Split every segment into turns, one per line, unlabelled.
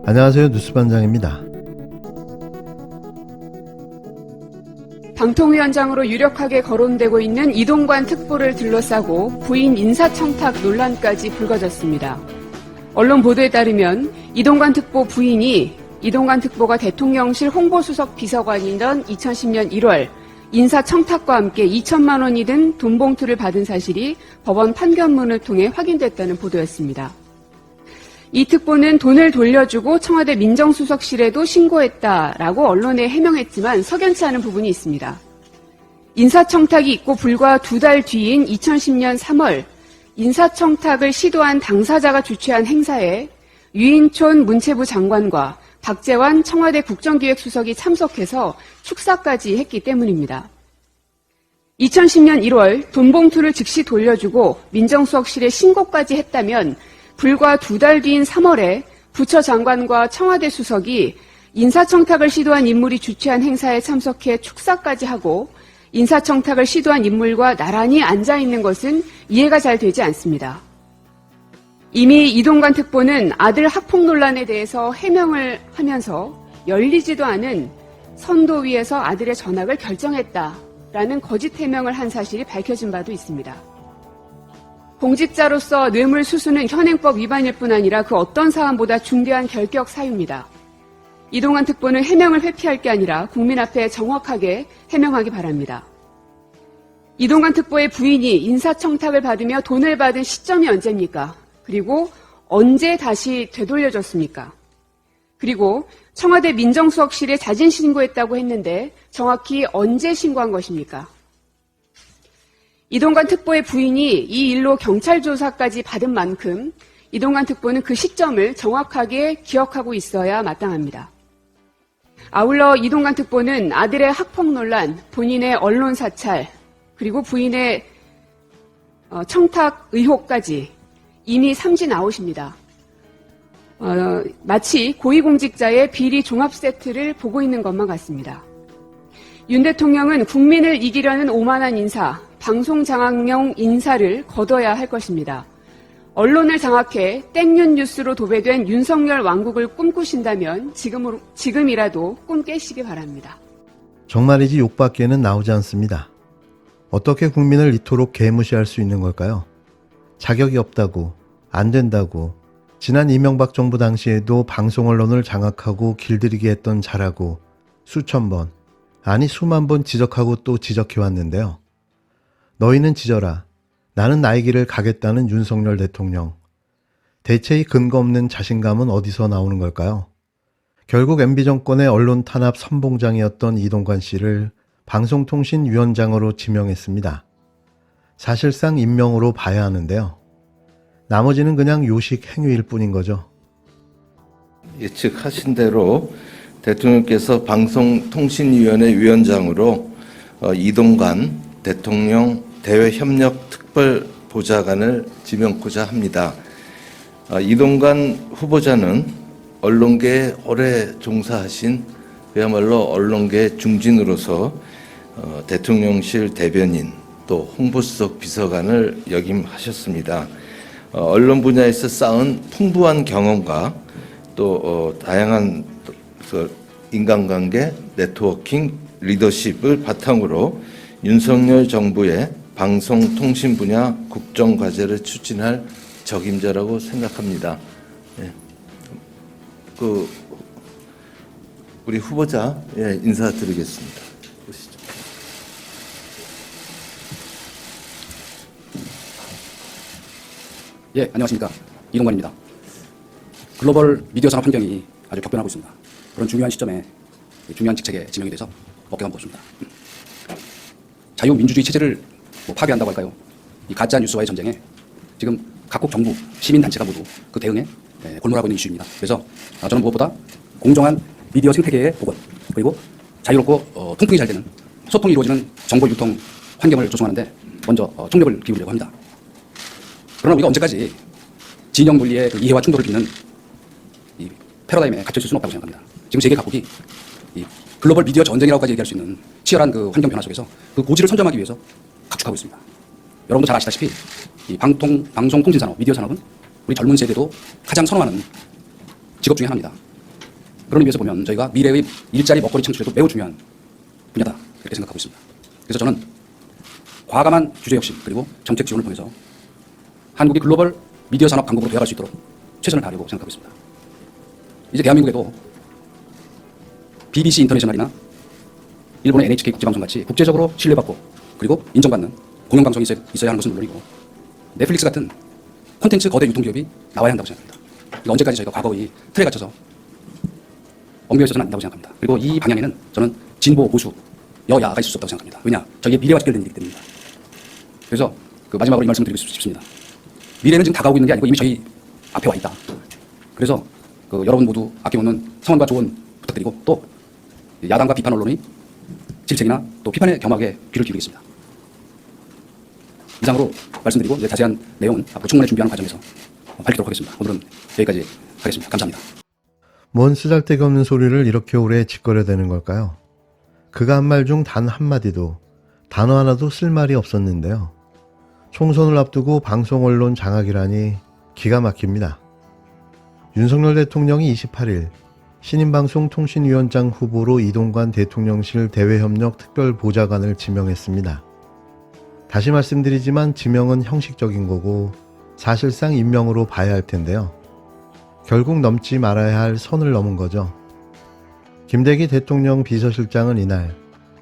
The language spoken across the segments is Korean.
안녕하세요. 뉴스반장입니다.
방통위원장으로 유력하게 거론되고 있는 이동관 특보를 둘러싸고 부인 인사청탁 논란까지 불거졌습니다. 언론 보도에 따르면 이동관 특보 부인이 이동관 특보가 대통령실 홍보수석 비서관이던 2010년 1월 인사청탁과 함께 2천만 원이 든 돈봉투를 받은 사실이 법원 판결문을 통해 확인됐다는 보도였습니다. 이 특보는 돈을 돌려주고 청와대 민정수석실에도 신고했다라고 언론에 해명했지만 석연치 않은 부분이 있습니다. 인사청탁이 있고 불과 2달 뒤인 2010년 3월 인사청탁을 시도한 당사자가 주최한 행사에 유인촌 문체부 장관과 박재완 청와대 국정기획수석이 참석해서 축사까지 했기 때문입니다. 2010년 1월 돈봉투를 즉시 돌려주고 민정수석실에 신고까지 했다면 불과 2달 뒤인 3월에 부처 장관과 청와대 수석이 인사청탁을 시도한 인물이 주최한 행사에 참석해 축사까지 하고 인사청탁을 시도한 인물과 나란히 앉아있는 것은 이해가 잘 되지 않습니다. 이미 이동관 특보는 아들 학폭 논란에 대해서 해명을 하면서 열리지도 않은 선도위에서 아들의 전학을 결정했다라는 거짓 해명을 한 사실이 밝혀진 바도 있습니다. 공직자로서 뇌물수수는 현행법 위반일 뿐 아니라 그 어떤 사안보다 중대한 결격 사유입니다. 이동관 특보는 해명을 회피할 게 아니라 국민 앞에 정확하게 해명하기 바랍니다. 이동관 특보의 부인이 인사청탁을 받으며 돈을 받은 시점이 언제입니까? 그리고 언제 다시 되돌려줬습니까? 그리고 청와대 민정수석실에 자진 신고했다고 했는데 정확히 언제 신고한 것입니까? 이동관 특보의 부인이 이 일로 경찰 조사까지 받은 만큼 이동관 특보는 그 시점을 정확하게 기억하고 있어야 마땅합니다. 아울러 이동관 특보는 아들의 학폭 논란, 본인의 언론 사찰, 그리고 부인의 청탁 의혹까지 이미 삼진 아웃입니다. 마치 고위공직자의 비리 종합 세트를 보고 있는 것만 같습니다. 윤 대통령은 국민을 이기려는 오만한 인사, 방송 장악용 인사를 거둬야 할 것입니다. 언론을 장악해 땡윤 뉴스로 도배된 윤석열 왕국을 꿈꾸신다면 지금이라도 꿈 깨시기 바랍니다.
정말이지 욕밖에는 나오지 않습니다. 어떻게 국민을 이토록 개무시할 수 있는 걸까요? 자격이 없다고, 안 된다고, 지난 이명박 정부 당시에도 방송 언론을 장악하고 길들이게 했던 자라고 수천 번, 아니 수만 번 지적하고 또 지적해왔는데요. 너희는 지져라. 나는 나의 길을 가겠다는 윤석열 대통령. 대체 이 근거 없는 자신감은 어디서 나오는 걸까요? 결국 MB 정권의 언론 탄압 선봉장이었던 이동관 씨를 방송통신위원장으로 지명했습니다. 사실상 임명으로 봐야 하는데요. 나머지는 그냥 요식 행위일 뿐인 거죠.
예측하신 대로 대통령께서 방송통신위원회 위원장으로 이동관 대통령 대외협력특별보좌관을 지명코자 합니다. 이동관 후보자는 언론계에 오래 종사하신 그야말로 언론계 중진으로서 대통령실 대변인 또 홍보수석 비서관을 역임하셨습니다. 언론 분야에서 쌓은 풍부한 경험과 또 다양한 인간관계, 네트워킹, 리더십을 바탕으로 윤석열 정부의 방송통신 분야 국정과제를 추진할 적임자라고 생각합니다. 예. 우리 후보자 인사드리겠습니다. 보시죠.
예, 안녕하십니까. 이동관입니다. 글로벌 미디어 산업 환경이 아주 격변하고 있습니다. 그런 중요한 시점에 중요한 직책에 지명이 돼서 어깨가 무겁습니다. 자유민주주의 체제를 파괴한다고 할까요? 이 가짜 뉴스와의 전쟁에 지금 각국 정부, 시민단체가 모두 그 대응에 골몰하고 있는 이슈입니다. 그래서 저는 무엇보다 공정한 미디어 생태계의 복원, 그리고 자유롭고 통풍이 잘 되는 소통이 이루어지는 정보 유통 환경을 조성하는데 먼저 총력을 기울이려고 합니다. 그러나 우리가 언제까지 진영 논리의 그 이해와 충돌을 빚는 이 패러다임에 갇혀있을 수는 없다고 생각합니다. 지금 세계 각국이 이 글로벌 미디어 전쟁이라고까지 얘기할 수 있는 치열한 그 환경 변화 속에서 그 고지를 선점하기 위해서 각축하고 있습니다. 여러분도 잘 아시다시피 이 방송통신산업, 미디어 산업은 우리 젊은 세대도 가장 선호하는 직업 중에 하나입니다. 그런 의미에서 보면 저희가 미래의 일자리 먹거리 창출에도 매우 중요한 분야다 이렇게 생각하고 있습니다. 그래서 저는 과감한 규제 혁신 그리고 정책 지원을 통해서 한국이 글로벌 미디어 산업 강국으로 되어갈 수 있도록 최선을 다하려고 생각하고 있습니다. 이제 대한민국에도 BBC 인터내셔널이나 일본의 NHK 국제방송 같이 국제적으로 신뢰받고 그리고 인정받는 공영방송이 있어야 하는 것은 물론이고 넷플릭스 같은 콘텐츠 거대 유통기업이 나와야 한다고 생각합니다. 그러니까 언제까지 저희가 과거의 틀에 갇혀서 엉겨 있어서는 안 된다고 생각합니다. 그리고 이 방향에는 저는 진보, 보수, 여야가 있을 수 없다고 생각합니다. 왜냐? 저희의 미래와 직결된 일이기 때문입니다. 그래서 마지막으로 이 말씀을 드리고 싶습니다. 미래는 지금 다가오고 있는 게 아니고 이미 저희 앞에 와 있다. 그래서 여러분 모두 아낌없는 성원과 조언 부탁드리고 또 야당과 비판 언론의 질책이나 또 비판의 겸하게 귀를 기울이겠습니다. 이상으로 말씀드리고 이제 자세한 내용은 앞으로 청문회 준비하는 과정에서 밝히도록 하겠습니다. 오늘은 여기까지 하겠습니다. 감사합니다.
뭔 쓰잘데기 없는 소리를 이렇게 오래 짓거려대는 걸까요? 그가 한 말 중 단 한마디도 단어 하나도 쓸 말이 없었는데요. 총선을 앞두고 방송 언론 장악이라니 기가 막힙니다. 윤석열 대통령이 28일 신인방송통신위원장 후보로 이동관 대통령실 대외협력 특별보좌관을 지명했습니다. 다시 말씀드리지만 지명은 형식적인 거고 사실상 임명으로 봐야 할 텐데요. 결국 넘지 말아야 할 선을 넘은 거죠. 김대기 대통령 비서실장은 이날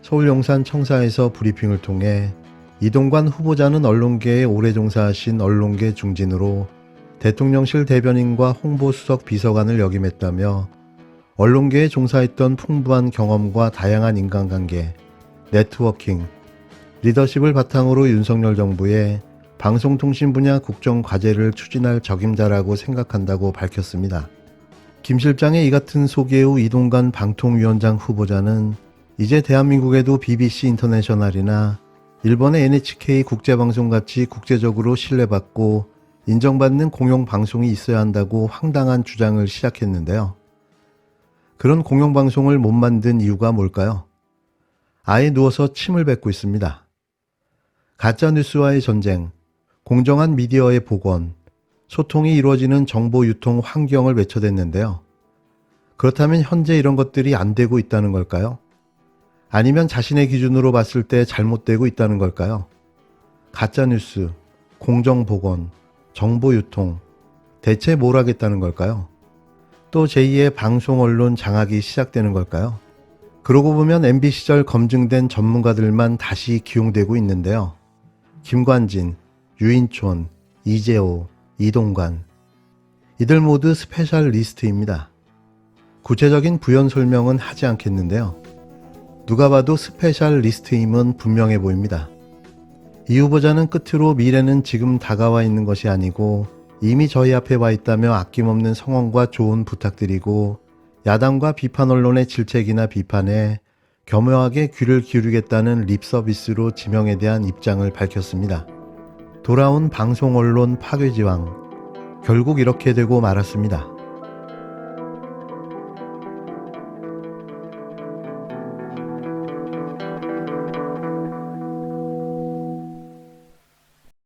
서울 용산 청사에서 브리핑을 통해 이동관 후보자는 언론계에 오래 종사하신 언론계 중진으로 대통령실 대변인과 홍보수석 비서관을 역임했다며 언론계에 종사했던 풍부한 경험과 다양한 인간관계, 네트워킹, 리더십을 바탕으로 윤석열 정부의 방송통신 분야 국정과제를 추진할 적임자라고 생각한다고 밝혔습니다. 김 실장의 이 같은 소개 후 이동관 방통위원장 후보자는 이제 대한민국에도 BBC 인터내셔널이나 일본의 NHK 국제방송같이 국제적으로 신뢰받고 인정받는 공영방송이 있어야 한다고 황당한 주장을 시작했는데요. 그런 공영방송을 못 만든 이유가 뭘까요? 아예 누워서 침을 뱉고 있습니다. 가짜뉴스와의 전쟁, 공정한 미디어의 복원, 소통이 이루어지는 정보 유통 환경을 외쳐댔는데요. 그렇다면 현재 이런 것들이 안 되고 있다는 걸까요? 아니면 자신의 기준으로 봤을 때 잘못되고 있다는 걸까요? 가짜뉴스, 공정복원, 정보유통, 대체 뭘 하겠다는 걸까요? 또 제2의 방송언론 장악이 시작되는 걸까요? 그러고 보면 MB 시절 검증된 전문가들만 다시 기용되고 있는데요. 김관진, 유인촌, 이재호, 이동관, 이들 모두 스페셜 리스트입니다. 구체적인 부연 설명은 하지 않겠는데요. 누가 봐도 스페셜 리스트임은 분명해 보입니다. 이 후보자는 끝으로 미래는 지금 다가와 있는 것이 아니고 이미 저희 앞에 와 있다며 아낌없는 성원과 조언 부탁드리고 야당과 비판 언론의 질책이나 비판에 겸허하게 귀를 기울이겠다는 립서비스로 지명에 대한 입장을 밝혔습니다. 돌아온 방송 언론 파괴지왕, 결국 이렇게 되고 말았습니다.